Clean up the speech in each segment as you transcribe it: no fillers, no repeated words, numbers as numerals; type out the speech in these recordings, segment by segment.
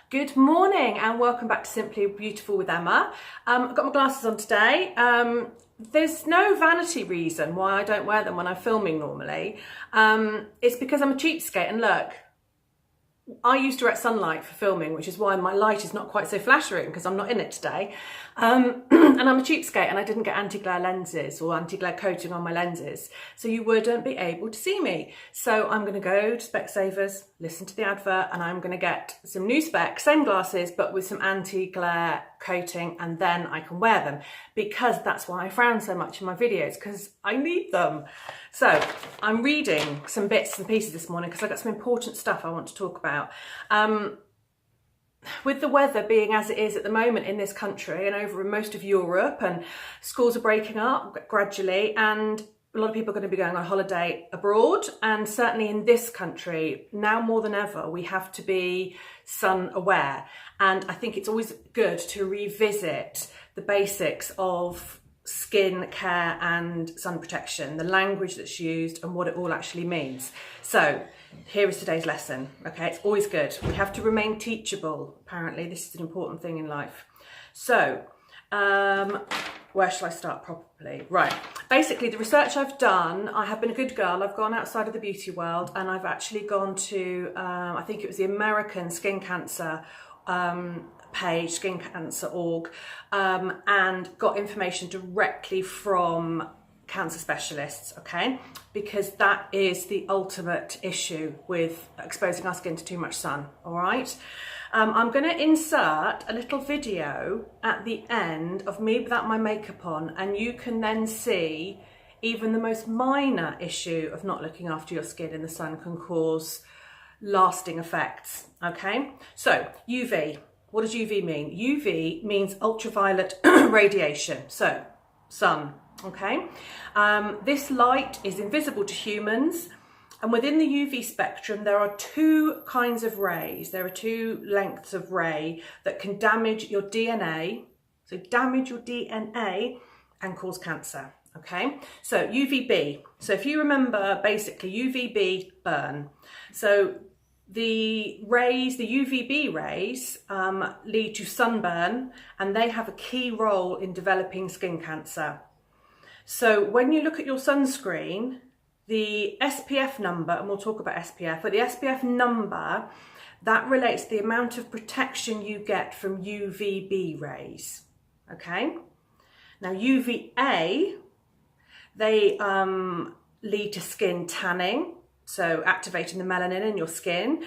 Good morning and welcome back to Simply Beautiful with Emma. I've got my glasses on today. There's no vanity reason why I don't wear them when I'm filming normally. It's because I'm a cheapskate, and look, I use direct sunlight for filming, which is why my light is not quite so flattering because I'm not in it today. And I'm a cheapskate and I didn't get anti-glare lenses or anti-glare coating on my lenses, so you wouldn't be able to see me. So I'm going to go to Specsavers, listen to the advert, and I'm going to get some new specs, same glasses, but with some anti-glare coating, and then I can wear them, because that's why I frown so much in my videos, because I need them. So I'm reading some bits and pieces this morning because I've got some important stuff I want to talk about. With the weather being as it is at the moment in this country and over in most of Europe, and schools are breaking up gradually, and a lot of people are going to be going on holiday abroad, and certainly in this country, now more than ever, we have to be sun aware. And I think it's always good to revisit the basics of skin care and sun protection, the language that's used and what it all actually means. So here is today's lesson. Okay, it's always good. We have to remain teachable. Apparently, this is an important thing in life. So, where shall I start properly? Right. Basically, the research I've done, I have been a good girl. I've gone outside of the beauty world, and I've actually gone to, I think it was the American Skin Cancer page, Skin Cancer org, and got information directly from cancer specialists, okay? Because that is the ultimate issue with exposing our skin to too much sun, all right? I'm going to insert a little video at the end of me without my makeup on, and you can then see even the most minor issue of not looking after your skin in the sun can cause lasting effects, okay? So, UV. What does UV mean? UV means ultraviolet radiation, so sun, okay? This light is invisible to humans, and within the UV spectrum there are two kinds of rays. There are two lengths of ray that can damage your DNA, so damage your DNA and cause cancer, okay? So UVB, so if you remember, basically UVB burn. So the rays, the UVB rays, lead to sunburn, and they have a key role in developing skin cancer. So when you look at your sunscreen, the SPF number, and we'll talk about SPF, but the SPF number, that relates to the amount of protection you get from UVB rays, okay? Now UVA, they lead to skin tanning, so activating the melanin in your skin,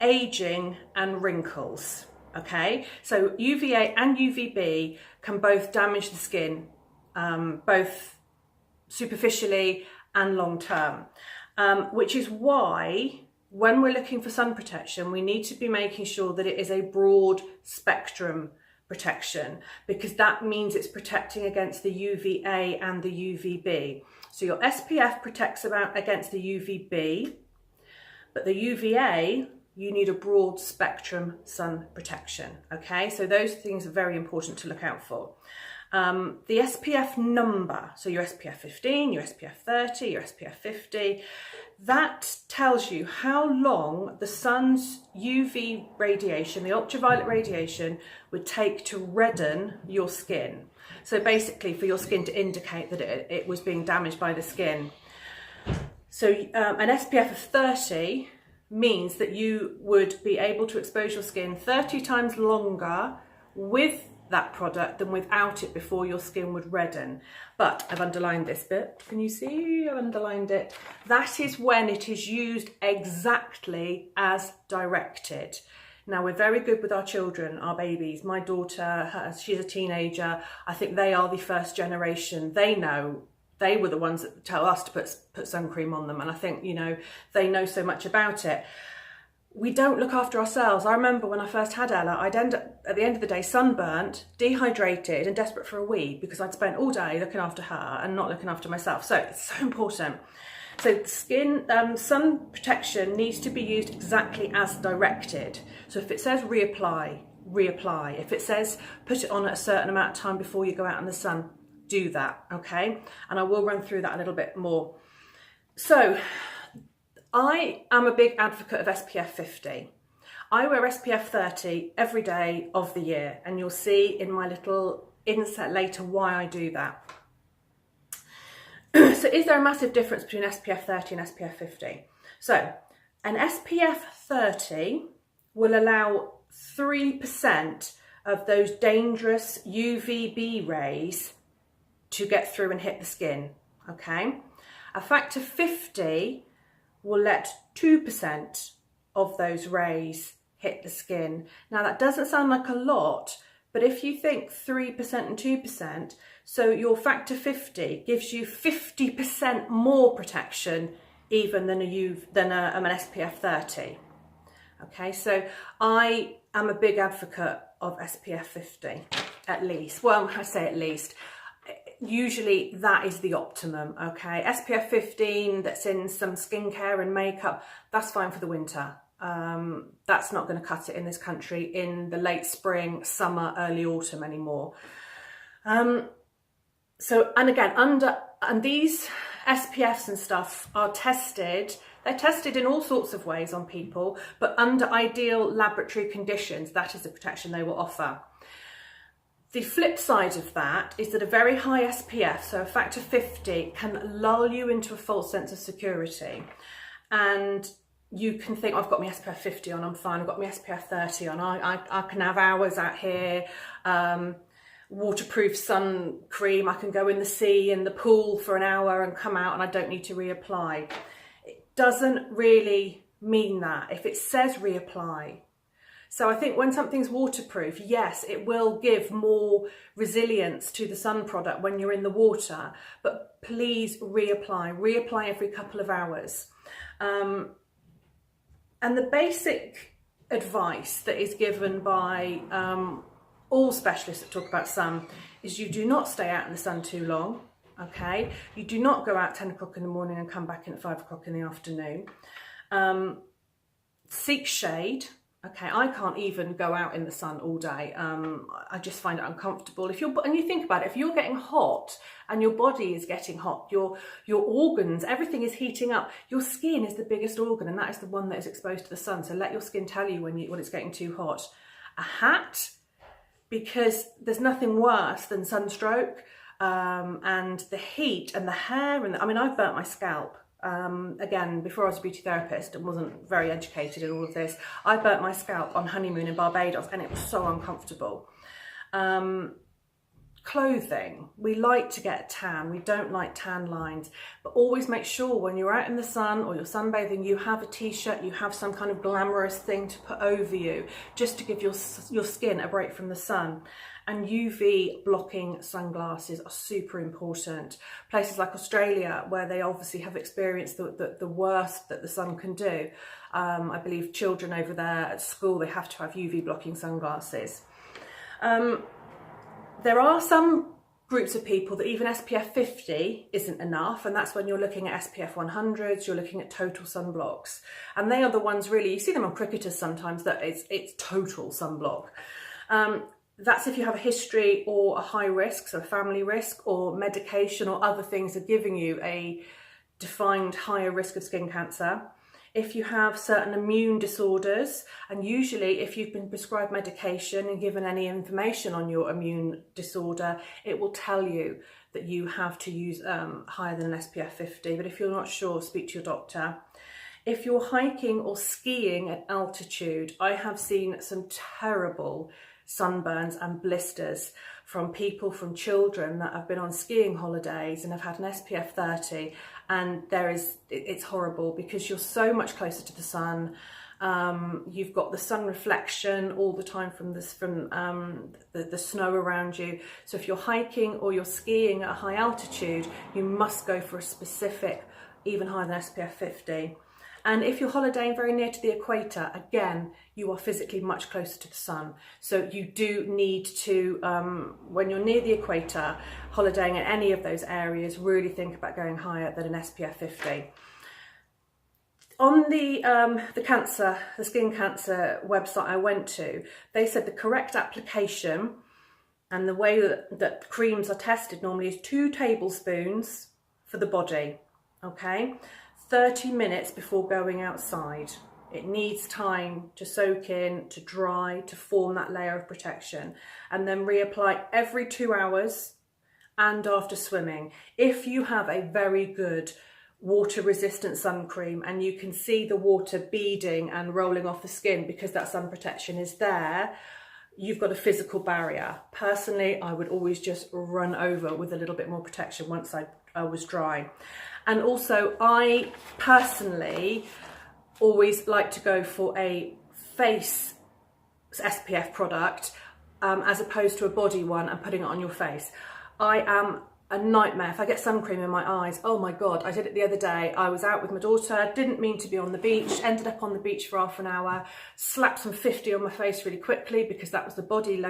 aging and wrinkles, okay? So UVA and UVB can both damage the skin, both superficially and long term, which is why when we're looking for sun protection, we need to be making sure that it is a broad spectrum protection, because that means it's protecting against the UVA and the UVB. So your SPF protects against the UVB, but the UVA, you need a broad spectrum sun protection, okay? So those things are very important to look out for. The SPF number, so your SPF 15, your SPF 30, your SPF 50, that tells you how long the sun's UV radiation, the ultraviolet radiation, would take to redden your skin. So basically for your skin to indicate that it was being damaged by the skin. So an SPF of 30 means that you would be able to expose your skin 30 times longer with that product than without it before your skin would redden. But I've underlined this bit. Can you see? I've underlined it. That is when it is used exactly as directed. Now, we're very good with our children, our babies. My daughter, she's a teenager. I think they are the first generation. They know. They were the ones that tell us to put sun cream on them. And I think, you know, they know so much about it. We don't look after ourselves. I remember when I first had Ella, I'd end up at the end of the day sunburnt, dehydrated and desperate for a wee, because I'd spent all day looking after her and not looking after myself. So it's so important. So skin, sun protection needs to be used exactly as directed. So if it says reapply, reapply. If it says put it on at a certain amount of time before you go out in the sun, do that, okay? And I will run through that a little bit more. So I am a big advocate of SPF 50. I wear SPF 30 every day of the year, and you'll see in my little insert later why I do that. So is there a massive difference between SPF 30 and SPF 50? So an SPF 30 will allow 3% of those dangerous UVB rays to get through and hit the skin, okay? A factor 50 will let 2% of those rays hit the skin. Now that doesn't sound like a lot, but if you think 3% and 2%, so your factor 50 gives you 50% more protection even than an SPF 30. Okay, so I am a big advocate of SPF 50, at least. Well, I say at least. Usually that is the optimum, okay? SPF 15 that's in some skincare and makeup, that's fine for the winter. That's not going to cut it in this country in the late spring, summer, early autumn anymore. So, and again, and these SPFs and stuff are tested. They're tested in all sorts of ways on people, but under ideal laboratory conditions, that is the protection they will offer. The flip side of that is that a very high SPF, so a factor 50, can lull you into a false sense of security. And you can think, I've got my SPF 50 on, I'm fine, I've got my SPF 30 on, I can have hours out here, waterproof sun cream, I can go in the sea and the pool for an hour and come out and I don't need to reapply. It doesn't really mean that. If it says reapply. So I think when something's waterproof, yes, it will give more resilience to the sun product when you're in the water, but please reapply every couple of hours. And the basic advice that is given by all specialists that talk about sun is you do not stay out in the sun too long, okay? You do not go out 10 o'clock in the morning and come back in at 5 o'clock in the afternoon. Seek shade. Okay, I can't even go out in the sun all day. I just find it uncomfortable. And you think about it, if you're getting hot and your body is getting hot, your organs, everything is heating up. Your skin is the biggest organ, and that is the one that is exposed to the sun. So let your skin tell you when it's getting too hot. A hat, because there's nothing worse than sunstroke and the heat and the hair. And I mean, I've burnt my scalp. Again, before I was a beauty therapist and wasn't very educated in all of this, I burnt my scalp on honeymoon in Barbados and it was so uncomfortable. Clothing, we like to get a tan, we don't like tan lines, but always make sure when you're out in the sun or you're sunbathing, you have a t-shirt, you have some kind of glamorous thing to put over you, just to give your skin a break from the sun. And UV blocking sunglasses are super important. Places like Australia, where they obviously have experienced the worst that the sun can do. I believe children over there at school, they have to have UV blocking sunglasses. There are some groups of people that even SPF 50 isn't enough, and that's when you're looking at SPF 100s, you're looking at total sunblocks. And they are the ones really, you see them on cricketers sometimes, that it's total sunblock. That's if you have a history or a high risk, so a family risk, or medication or other things are giving you a defined higher risk of skin cancer. If you have certain immune disorders, and usually if you've been prescribed medication and given any information on your immune disorder, it will tell you that you have to use higher than an SPF 50. But if you're not sure, speak to your doctor. If you're hiking or skiing at altitude, I have seen some terrible sunburns and blisters from children that have been on skiing holidays and have had an SPF 30, and it's horrible because you're so much closer to the sun. You've got the sun reflection all the time from the snow around you. So if you're hiking or you're skiing at a high altitude, you must go for a specific, even higher than SPF 50. And if you're holidaying very near to the equator, again, you are physically much closer to the sun. So you do need to, when you're near the equator, holidaying in any of those areas, really think about going higher than an SPF 50. On the skin cancer website I went to, they said the correct application and the way that creams are tested normally is 2 tablespoons for the body, okay? 30 minutes before going outside. It needs time to soak in, to dry, to form that layer of protection, and then reapply every 2 hours and after swimming. If you have a very good water resistant sun cream and you can see the water beading and rolling off the skin because that sun protection is there, you've got a physical barrier. Personally, I would always just run over with a little bit more protection once I was dry. And also, I personally always like to go for a face SPF product as opposed to a body one and putting it on your face. I am a nightmare. If I get sun cream in my eyes, oh my God, I did it the other day. I was out with my daughter, didn't mean to be on the beach, ended up on the beach for half an hour, slapped some 50 on my face really quickly because that was the body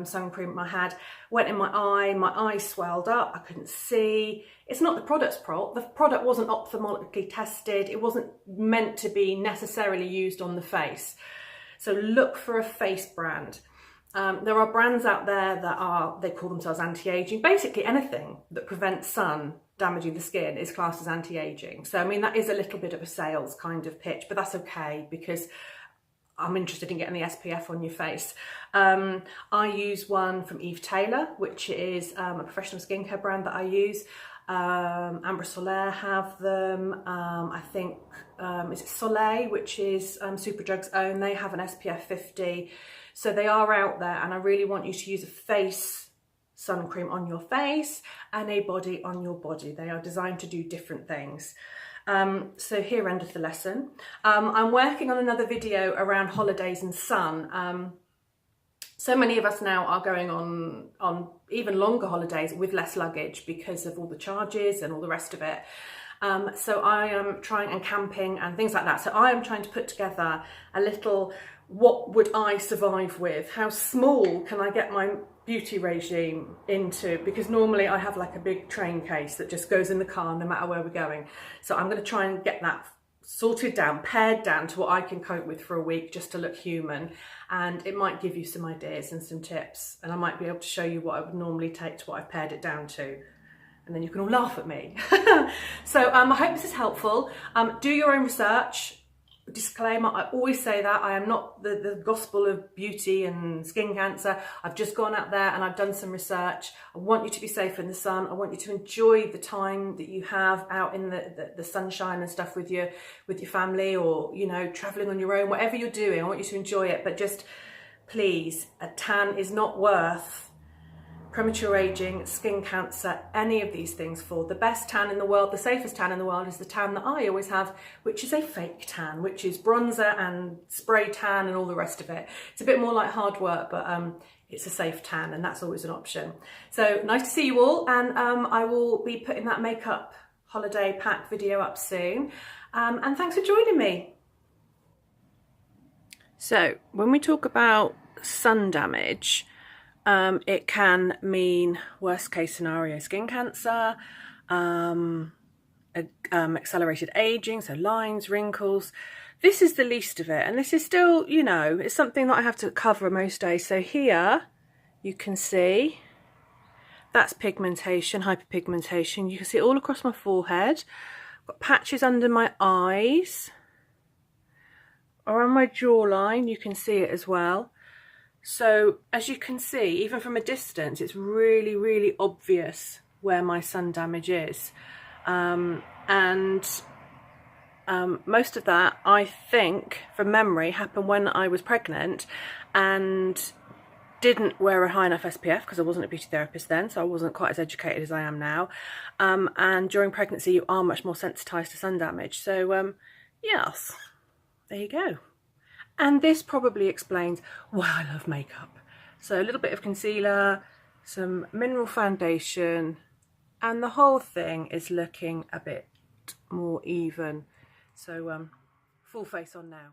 sun cream I had, went in my eye swelled up, I couldn't see. It's not the product's fault. The product wasn't ophthalmologically tested. It wasn't meant to be necessarily used on the face. So look for a face brand. There are brands out there that they call themselves anti-aging. Basically anything that prevents sun damaging the skin is classed as anti-aging. So I mean, that is a little bit of a sales kind of pitch, but that's okay because I'm interested in getting the SPF on your face. I use one from Eve Taylor, which is a professional skincare brand that I use. Amber Solaire have them. I think, is it Soleil, which is Superdrug's own. They have an SPF 50. So they are out there, and I really want you to use a face sun cream on your face and a body on your body. They are designed to do different things. So here endeth the lesson. I'm working on another video around holidays and sun. So many of us now are going on even longer holidays with less luggage because of all the charges and all the rest of it. So I am trying, and camping and things like that. So I am trying to put together a little, what would I survive with? How small can I get my beauty regime into? Because normally I have like a big train case that just goes in the car no matter where we're going. So I'm going to try and get that sorted down, pared down to what I can cope with for a week just to look human. And it might give you some ideas and some tips. And I might be able to show you what I would normally take to what I've pared it down to. And then you can all laugh at me. So I hope this is helpful. Do your own research. Disclaimer, I always say that I am not the gospel of beauty and skin cancer. I've just gone out there and I've done some research. I want you to be safe in the sun. I want you to enjoy the time that you have out in the sunshine and stuff with your family, or, you know, traveling on your own, whatever you're doing. I want you to enjoy it, but just please, a tan is not worth premature aging, skin cancer, any of these things for. The best tan in the world, the safest tan in the world is the tan that I always have, which is a fake tan, which is bronzer and spray tan and all the rest of it. It's a bit more like hard work, but it's a safe tan, and that's always an option. So nice to see you all, and I will be putting that makeup holiday pack video up soon. And thanks for joining me. So when we talk about sun damage, it can mean worst case scenario skin cancer, accelerated aging, so lines, wrinkles. This is the least of it, and this is still, you know, it's something that I have to cover most days. So here you can see that's pigmentation, hyperpigmentation. You can see it all across my forehead. I've got patches under my eyes, around my jawline, you can see it as well. So as you can see, even from a distance, it's really, really obvious where my sun damage is. Most of that, I think, from memory, happened when I was pregnant and didn't wear a high enough SPF because I wasn't a beauty therapist then, so I wasn't quite as educated as I am now. And during pregnancy, you are much more sensitized to sun damage. So yes, there you go. And this probably explains why I love makeup. So a little bit of concealer, some mineral foundation, and the whole thing is looking a bit more even. So full face on now.